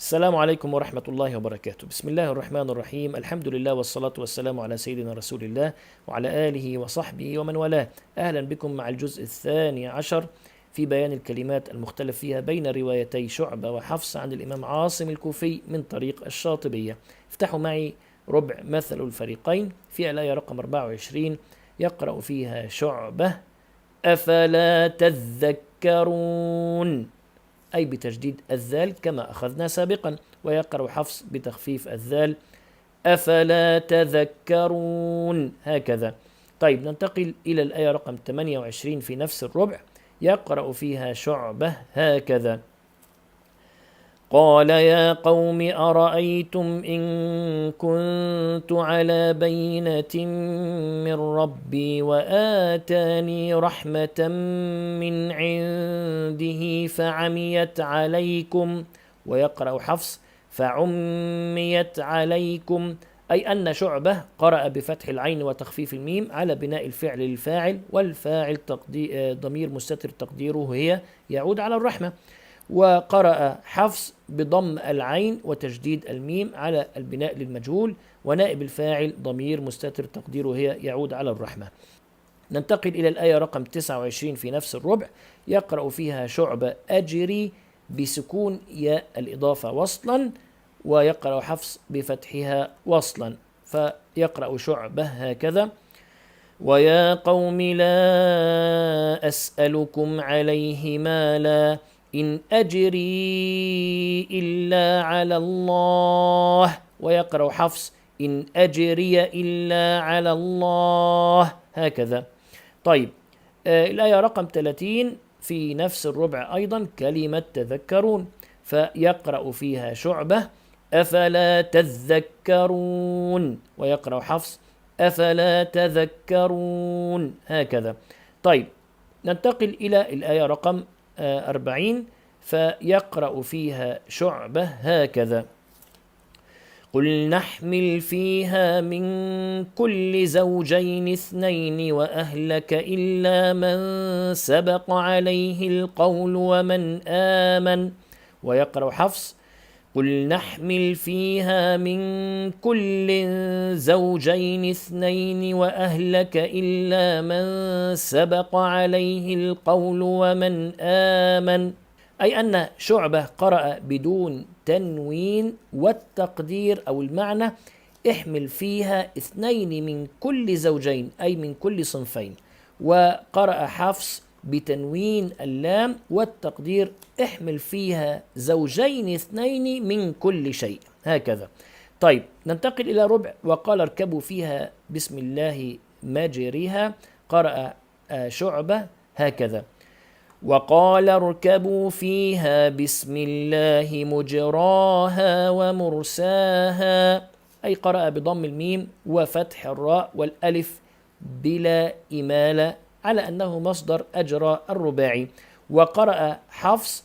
السلام عليكم ورحمة الله وبركاته. بسم الله الرحمن الرحيم. الحمد لله والصلاة والسلام على سيدنا رسول الله وعلى آله وصحبه ومن والاه. أهلا بكم مع الجزء الثاني عشر في بيان الكلمات المختلف فيها بين روايتي شعبة وحفص عن الإمام عاصم الكوفي من طريق الشاطبية. افتحوا معي ربع مثل الفريقين في الآية رقم 24. يقرأ فيها شعبة: أفلا تذكرون، أي بتجديد الذال كما أخذنا سابقا، ويقرأ حفص بتخفيف الذال: أفلا تذكرون، هكذا. طيب ننتقل إلى الآية رقم 28 في نفس الربع. يقرأ فيها شعبة هكذا: قال يا قوم أرأيتم إن كنت على بينة من ربي وآتاني رحمة من عنده فعميت عليكم. ويقرأ حفص: فعميت عليكم، أي أن شعبة قرأ بفتح العين وتخفيف الميم على بناء الفعل للفاعل، والفاعل ضمير مستتر تقديره هي يعود على الرحمة. وقرأ حفص بضم العين وتجديد الميم على البناء للمجهول، ونائب الفاعل ضمير مستتر تقديره هي يعود على الرحمة. ننتقل إلى الآية رقم 29 في نفس الربع. يقرأ فيها شعبة أجري بسكون ياء الإضافة وصلا، ويقرأ حفص بفتحها وصلا. فيقرأ شعبة هكذا: ويا قوم لا أسألكم عليه مالا إن أجري إلا على الله. ويقرأ حفص: إن أجري إلا على الله، هكذا. طيب الآية رقم 30 في نفس الربع أيضا كلمة تذكرون، فيقرأ فيها شعبة: أفلا تذكرون. ويقرأ حفص: أفلا تذكرون، هكذا. طيب ننتقل إلى الآية رقم 40. فيقرأ فيها شعبة هكذا: قل نحمل فيها من كل زوجين اثنين وأهلك إلا من سبق عليه القول ومن آمن. ويقرأ حفص: قل نحمل فيها من كل زوجين اثنين وأهلك إلا من سبق عليه القول ومن آمن، أي أن شعبة قرأ بدون تنوين، والتقدير أو المعنى احمل فيها اثنين من كل زوجين، أي من كل صنفين. وقرأ حفص بتنوين اللام، والتقدير احمل فيها زوجين اثنين من كل شيء، هكذا. طيب ننتقل إلى ربع. وقال اركبوا فيها بسم الله مجريها. قرأ شعبة هكذا: وقال اركبوا فيها بسم الله مجراها ومرساها، أي قرأ بضم الميم وفتح الراء والألف بلا إمالة على أنه مصدر أجرى الرباعي. وقرأ حفص: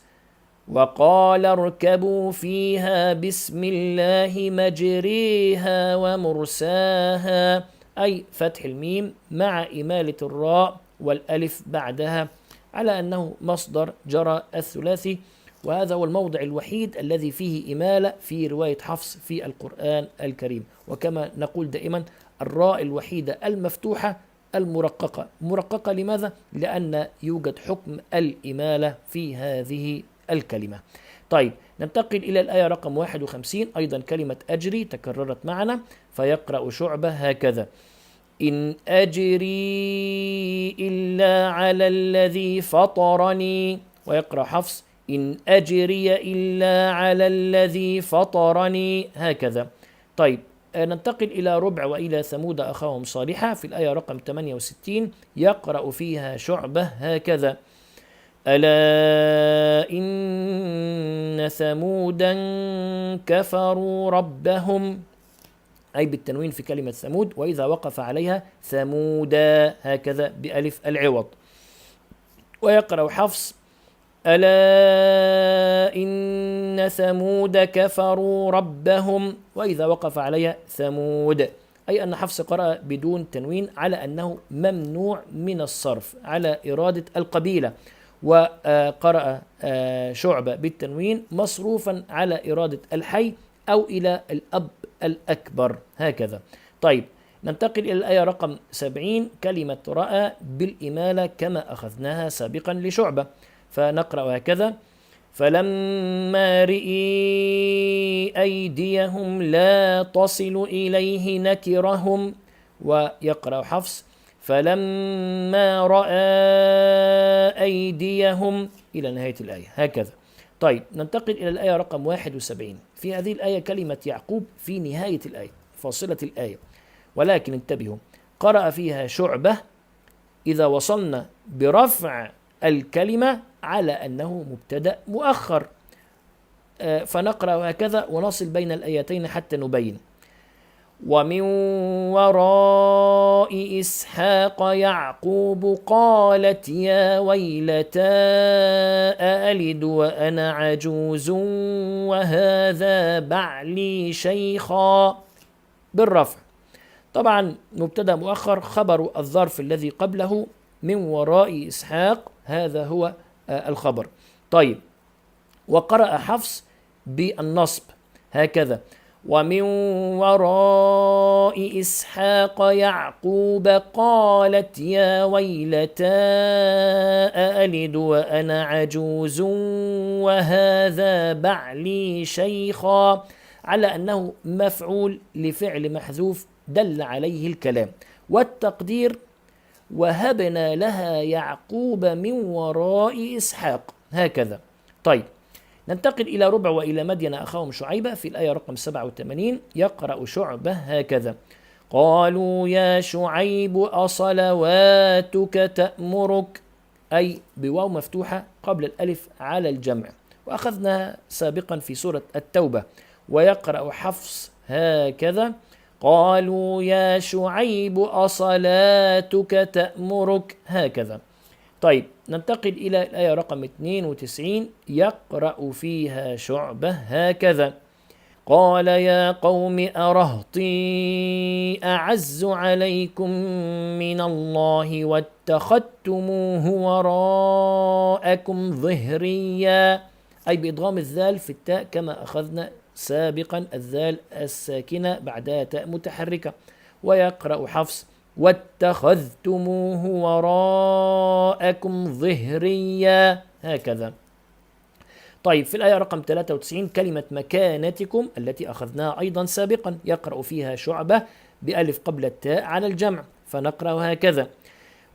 وقال اركبوا فيها بسم الله مجريها ومرساها، أي فتح الميم مع إمالة الراء والألف بعدها على أنه مصدر جرى الثلاثي. وهذا هو الموضع الوحيد الذي فيه إمالة في رواية حفص في القرآن الكريم. وكما نقول دائما، الراء الوحيدة المفتوحة المرققة. مرققة لماذا؟ لأن يوجد حكم الإمالة في هذه الكلمة. طيب ننتقل إلى الآية رقم 51. أيضا كلمة أجري تكررت معنا. فيقرأ شعبة هكذا: إن أجري إلا على الذي فطرني. ويقرأ حفص: إن أجري إلا على الذي فطرني، هكذا. طيب ننتقل إلى ربع وإلى ثمود أخاهم صالحا في الآية رقم 68. يقرأ فيها شعبة هكذا: ألا إن ثمودا كفروا ربهم، أي بالتنوين في كلمة ثمود، وإذا وقف عليها ثمودا، هكذا بألف العوض. ويقرأ حفص: ألا إن ثمود كفروا ربهم، وإذا وقف عليها ثمود، أي أن حفص قرأ بدون تنوين على أنه ممنوع من الصرف على إرادة القبيلة. وقرأ شعبة بالتنوين مصروفا على إرادة الحي أو إلى الأب الأكبر هكذا. طيب ننتقل إلى الآية رقم 70 كلمة رأى بالإمالة كما أخذناها سابقا لشعبة، فنقرأ هكذا: فلما رئي أيديهم لا تصل إليه نكرهم. ويقرأ حفص: فلما رأى أيديهم إلى نهاية الآية هكذا. طيب ننتقل إلى الآية رقم 71. في هذه الآية كلمة يعقوب في نهاية الآية فاصلة الآية، ولكن انتبهوا قرأ فيها شعبة إذا وصلنا برفع الكلمة على أنه مبتدأ مؤخر، فنقرأ هكذا ونصل بين الآيتين حتى نبين: ومن وراء إسحاق يعقوب قالت يا ويلتى أألد وأنا عجوز وهذا بعلي شيخا بالرفع. طبعا مبتدأ مؤخر خبر الظرف الذي قبله من وراء إسحاق، هذا هو الخبر. طيب وقرأ حفص بالنصب هكذا: ومن وراء إسحاق يعقوب قالت يا ويلتى أألد وأنا عجوز وهذا بعلي شيخا، على أنه مفعول لفعل محذوف دل عليه الكلام، والتقدير وهبنا لها يعقوب من وراء إسحاق هكذا. طيب ننتقل إلى ربع وإلى مدين أخاهم شعيبة في الآية رقم 87. يقرأ شعبة هكذا: قالوا يا شعيب أصلواتك تأمرك، أي بواو مفتوحة قبل الألف على الجمع، وأخذنا سابقا في سورة التوبة. ويقرأ حفص هكذا: قالوا يا شعيب أصلاتك تأمرك هكذا. طيب ننتقل إلى الآية رقم 92. يقرأ فيها شعبة هكذا: قال يا قوم أرهطي أعز عليكم من الله واتخذتموه وراءكم ظهريا، أي بإدغام الذال في التاء كما أخذنا سابقا، الذال الساكنة بعدها تاء متحركة. ويقرأ حفص: واتخذتموه وراءكم ظهريا هكذا. طيب في الآية رقم 93 كلمة مكانتكم التي أخذناها أيضا سابقا، يقرأ فيها شعبة بألف قبل التاء على الجمع، فنقرأ هكذا: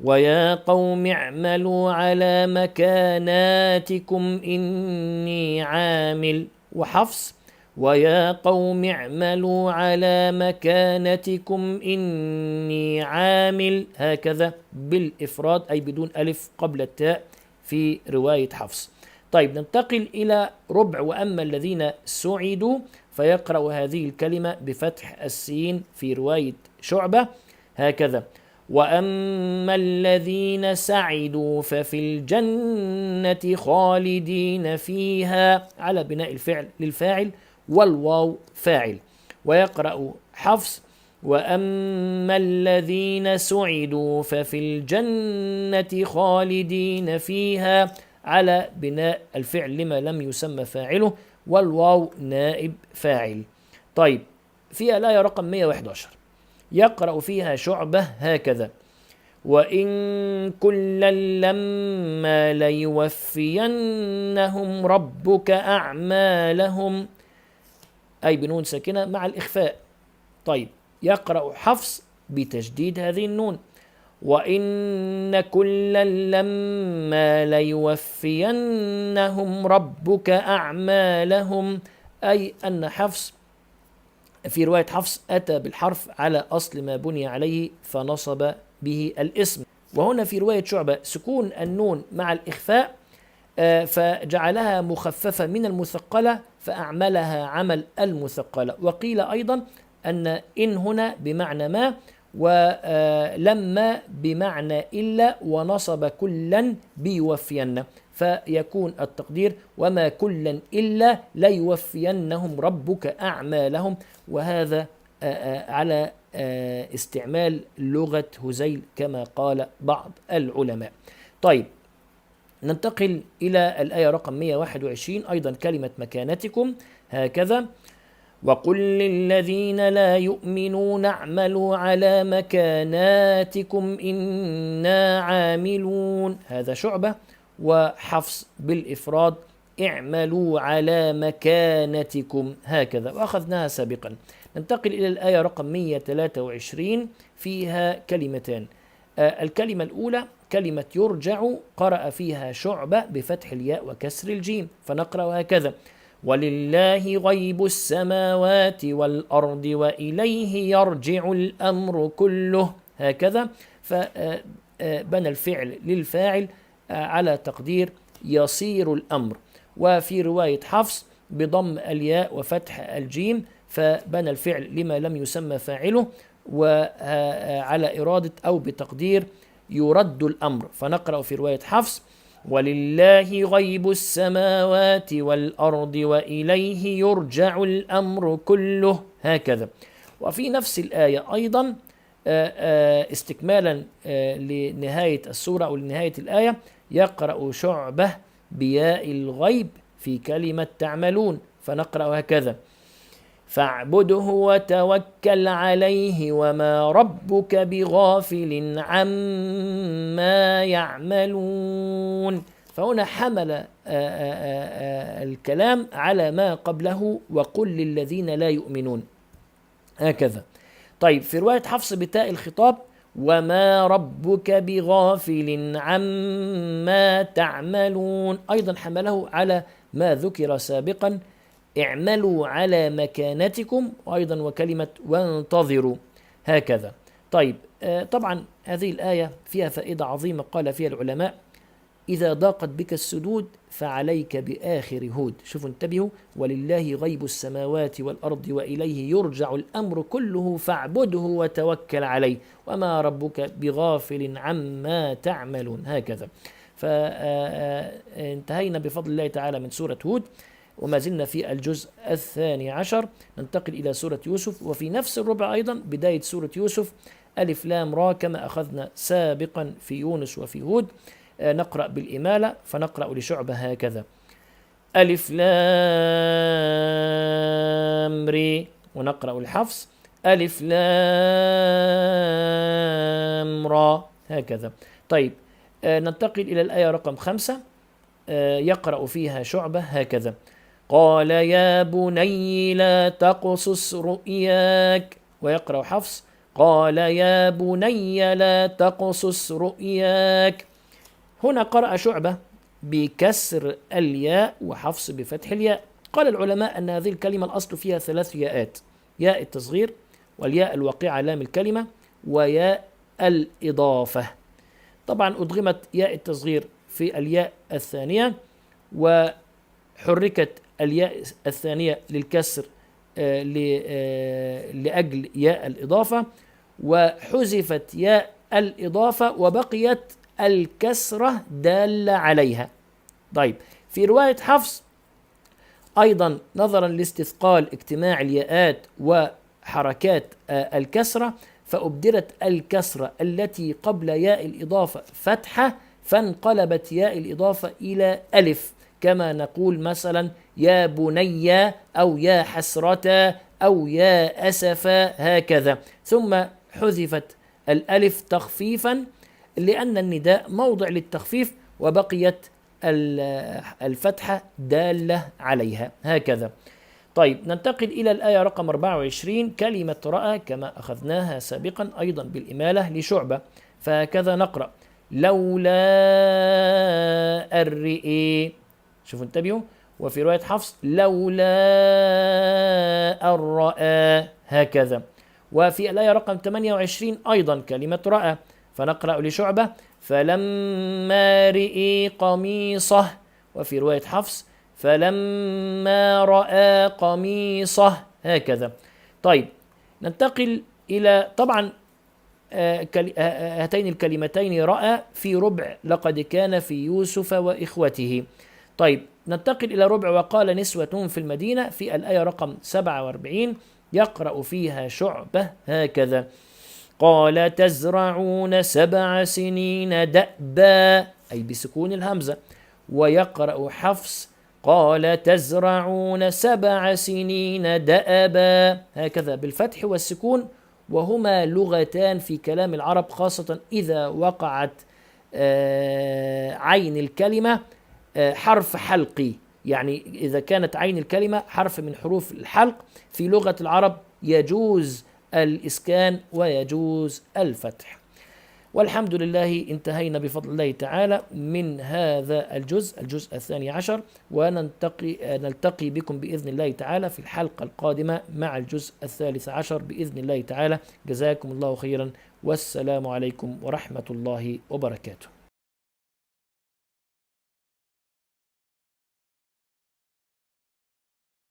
ويا قوم اعملوا على مكاناتكم إني عامل. وحفص: ويا قوم اعملوا على مكانتكم إني عامل هكذا بالإفراد، أي بدون ألف قبل التاء في رواية حفص. طيب ننتقل إلى ربع وأما الذين سعدوا، فيقرأ هذه الكلمة بفتح السين في رواية شعبة هكذا: وأما الذين سعدوا ففي الجنة خالدين فيها، على بناء الفعل للفاعل والواو فاعل. ويقرأ حفص: وأما الذين سعدوا ففي الجنة خالدين فيها، على بناء الفعل لما لم يسمى فاعله والواو نائب فاعل. طيب في الآية رقم 111 يقرأ فيها شعبة هكذا: وإن كلا لما ليوفينهم ربك أعمالهم، أي بنون ساكنة مع الإخفاء. طيب يقرأ حفص بتجديد هذه النون: وإن كلا لما ليوفينهم ربك أعمالهم، أي أن حفص في رواية حفص أتى بالحرف على أصل ما بني عليه فنصب به الاسم. وهنا في رواية شعبة سكون النون مع الإخفاء فجعلها مخففة من المثقلة فأعملها عمل المثقلة. وقيل أيضا أن إن هنا بمعنى ما، ولما بمعنى إلا، ونصب كلا بيوفين، فيكون التقدير وما كلا إلا ليوفينهم ربك أعمالهم. وهذا على استعمال لغة هزيل كما قال بعض العلماء. طيب ننتقل إلى الآية رقم 121 أيضا كلمة مكانتكم هكذا: وقل للذين لا يؤمنون اعملوا على مكاناتكم إنا عاملون. هذا شعبة وحفص بالإفراد: اعملوا على مكانتكم هكذا، وأخذناها سابقا. ننتقل إلى الآية رقم 123 فيها كلمتان. الكلمة الأولى كلمة يرجع، قرأ فيها شعبة بفتح الياء وكسر الجيم، فنقرأ هكذا: ولله غيب السماوات والأرض وإليه يرجع الأمر كله هكذا، فبنى الفعل للفاعل على تقدير يصير الأمر. وفي رواية حفص بضم الياء وفتح الجيم، فبنى الفعل لما لم يسمى فاعله وعلى إرادة أو بتقدير يرد الأمر، فنقرأ في رواية حفص: ولله غيب السماوات والأرض وإليه يرجع الأمر كله هكذا. وفي نفس الآية أيضا استكمالا لنهاية السورة أو لنهاية الآية يقرأ شعبة بياء الغيب في كلمة تعملون، فنقرأ هكذا: فاعبده وتوكل عليه وما ربك بغافل عما يعملون. فهنا حمل الكلام على ما قبله: وقل للذين لا يؤمنون هكذا. طيب في رواية حفص بتاء الخطاب: وما ربك بغافل عما تعملون، أيضا حمله على ما ذكر سابقا: اعملوا على مكانتكم، وأيضا وكلمة وانتظروا هكذا. طيب طبعا هذه الآية فيها فائدة عظيمة قال فيها العلماء: إذا ضاقت بك السدود فعليك بآخر هود. شوفوا انتبهوا: ولله غيب السماوات والأرض وإليه يرجع الأمر كله فاعبده وتوكل عليه وما ربك بغافل عما تعملون هكذا. فانتهينا بفضل الله تعالى من سورة هود، وما زلنا في الجزء 12. ننتقل إلى سورة يوسف، وفي نفس الربع أيضا بداية سورة يوسف ألف لام را كما أخذنا سابقا في يونس وفي هود. نقرأ بالإمالة، فنقرأ لشعبة هكذا: ألف لام ري، ونقرأ الحفص: ألف لام را هكذا. طيب ننتقل إلى الآية رقم 5، يقرأ فيها شعبة هكذا: قال يا بني لا تقصص رؤياك، ويقرأ حفص: قال يا بني لا تقصص رؤياك. هنا قرأ شعبة بكسر الياء وحفص بفتح الياء. قال العلماء أن هذه الكلمة الأصل فيها 3 ياءات: ياء التصغير، والياء الواقعة لام الكلمة، وياء الإضافة. طبعا أدغمت ياء التصغير في الياء الثانية، وحركت الياء الثانية للكسر لأجل ياء الإضافة، وحذفت ياء الإضافة وبقيت الكسرة دالة عليها. طيب في رواية حفص أيضا نظرا لاستثقال اجتماع الياءات وحركات الكسرة، فأبدلت الكسرة التي قبل ياء الإضافة فتحة، فانقلبت ياء الإضافة إلى ألف، كما نقول مثلا يا بني أو يا حسرة أو يا أسفا هكذا. ثم حذفت الألف تخفيفا لأن النداء موضع للتخفيف، وبقيت الفتحة دالة عليها هكذا. طيب ننتقل إلى الآية رقم 24 كلمة رأى كما أخذناها سابقا أيضا بالإمالة لشعبة، فهكذا نقرأ: لولا الرئي. شوفوا انتبهوا. وفي رواية حفص: لولا الرأى هكذا. وفي الآية رقم 28 أيضا كلمة رأى، فنقرأ لشعبة: فلما رئي قميصه. وفي رواية حفص: فلما رأى قميصه هكذا. طيب ننتقل إلى طبعا هاتين الكلمتين رأى في ربع لقد كان في يوسف وإخوته. طيب ننتقل إلى ربع وقال نسوة في المدينة في الآية رقم 47، يقرأ فيها شعبة هكذا: قال تزرعون 7 سنين دأبا. أي بسكون الهمزة. ويقرأ حفص قال تزرعون 7 سنين دأبا، هكذا بالفتح والسكون، وهما لغتان في كلام العرب، خاصة إذا وقعت عين الكلمة حرف حلقي، يعني إذا كانت عين الكلمة حرف من حروف الحلق في لغة العرب يجوز الإسكان ويجوز الفتح. والحمد لله انتهينا بفضل الله تعالى من هذا الجزء 12، ونلتقي بكم بإذن الله تعالى في الحلقة القادمة مع الجزء 13 بإذن الله تعالى. جزاكم الله خيرا، والسلام عليكم ورحمة الله وبركاته.